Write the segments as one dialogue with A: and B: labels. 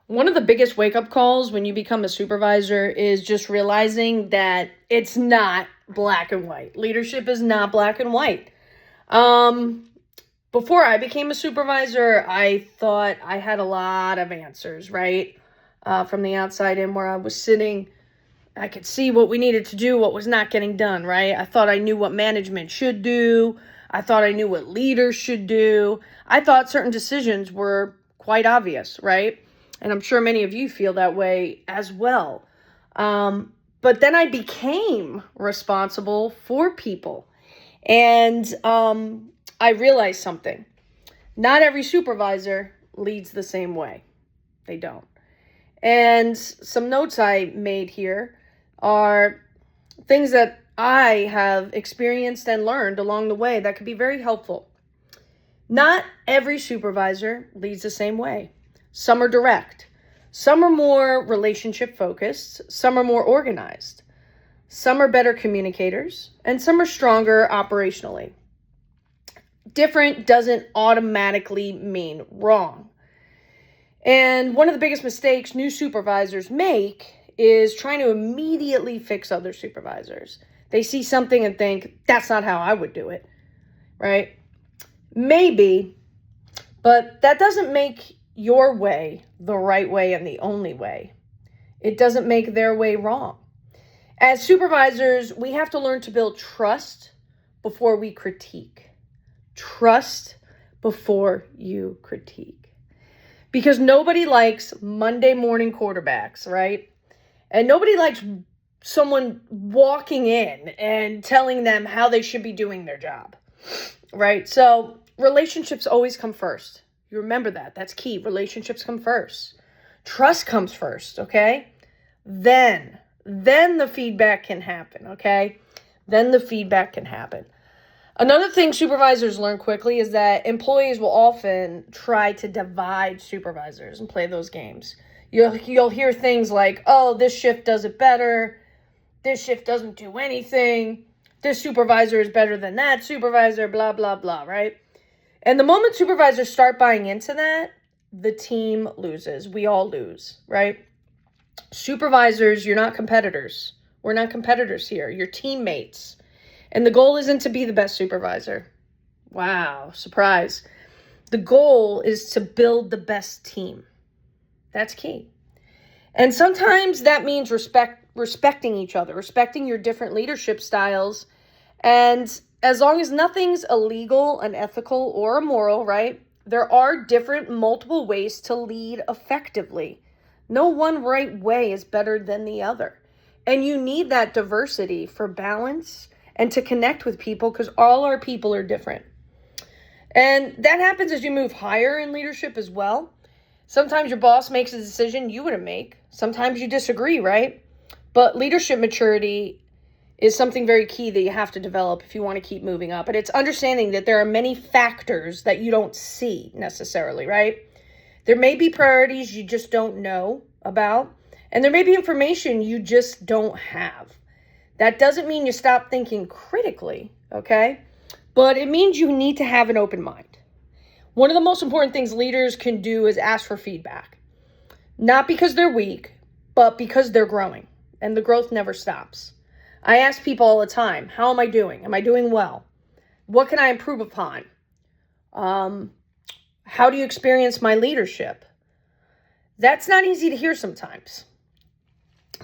A: One of the biggest wake-up calls when you become a supervisor is just realizing that it's not black and white. Leadership is not black and white. Before I became a supervisor, I thought I had a lot of answers, right? From the outside in, where I was sitting, I could see what we needed to do, what was not getting done, right? I thought I knew what management should do. I thought I knew what leaders should do. I thought certain decisions were quite obvious, right? And I'm sure many of you feel that way as well. But then I became responsible for people. And I realized something. Not every supervisor leads the same way. They don't. And some notes I made here are things that I have experienced and learned along the way that could be very helpful. Not every supervisor leads the same way. Some are direct. Some are more relationship focused. Some are more organized. Some are better communicators. And some are stronger operationally. Different doesn't automatically mean wrong. And one of the biggest mistakes new supervisors make is trying to immediately fix other supervisors. They see something and think, that's not how I would do it, right? Maybe, but that doesn't make your way the right way and the only way. It doesn't make their way wrong. As supervisors, we have to learn to build trust before we critique. Trust before you critique. Because nobody likes Monday morning quarterbacks, right? And nobody likes someone walking in and telling them how they should be doing their job, right? So relationships always come first. You remember that. That's key. Relationships come first. Trust comes first, okay? Then the feedback can happen, okay? Then the feedback can happen. Another thing supervisors learn quickly is that employees will often try to divide supervisors and play those games. You'll hear things like, oh, this shift does it better. This shift doesn't do anything. This supervisor is better than that supervisor, blah, blah, blah, right? And the moment supervisors start buying into that, the team loses. We all lose, right? Supervisors, you're not competitors. We're not competitors here. You're teammates. And the goal isn't to be the best supervisor. Wow, surprise. The goal is to build the best team. That's key. And sometimes that means respecting each other, respecting your different leadership styles. And as long as nothing's illegal, unethical, or immoral, right? There are different multiple ways to lead effectively. No one right way is better than the other. And you need that diversity for balance and to connect with people, because all our people are different. And that happens as you move higher in leadership as well. Sometimes your boss makes a decision you wouldn't make. Sometimes you disagree, right? But leadership maturity is something very key that you have to develop if you want to keep moving up. And it's understanding that there are many factors that you don't see necessarily, right? There may be priorities you just don't know about, and there may be information you just don't have. That doesn't mean you stop thinking critically, okay? But it means you need to have an open mind. One of the most important things leaders can do is ask for feedback. Not because they're weak, but because they're growing, and the growth never stops. I ask people all the time, how am I doing? Am I doing well? What can I improve upon? How do you experience my leadership? That's not easy to hear sometimes.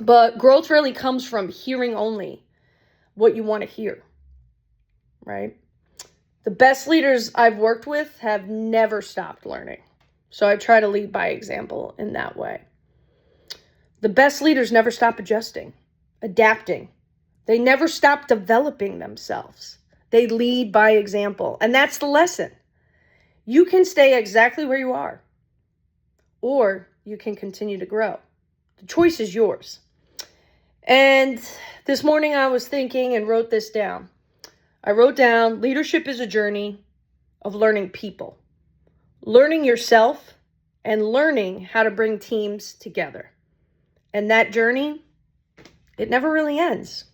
A: But growth really comes from hearing only what you want to hear, right? The best leaders I've worked with have never stopped learning. So I try to lead by example in that way. The best leaders never stop adjusting, adapting. They never stop developing themselves. They lead by example. And that's the lesson. You can stay exactly where you are, or you can continue to grow. The choice is yours. And this morning I was thinking and wrote this down. I wrote down, leadership is a journey of learning people, learning yourself, and learning how to bring teams together. And that journey, it never really ends.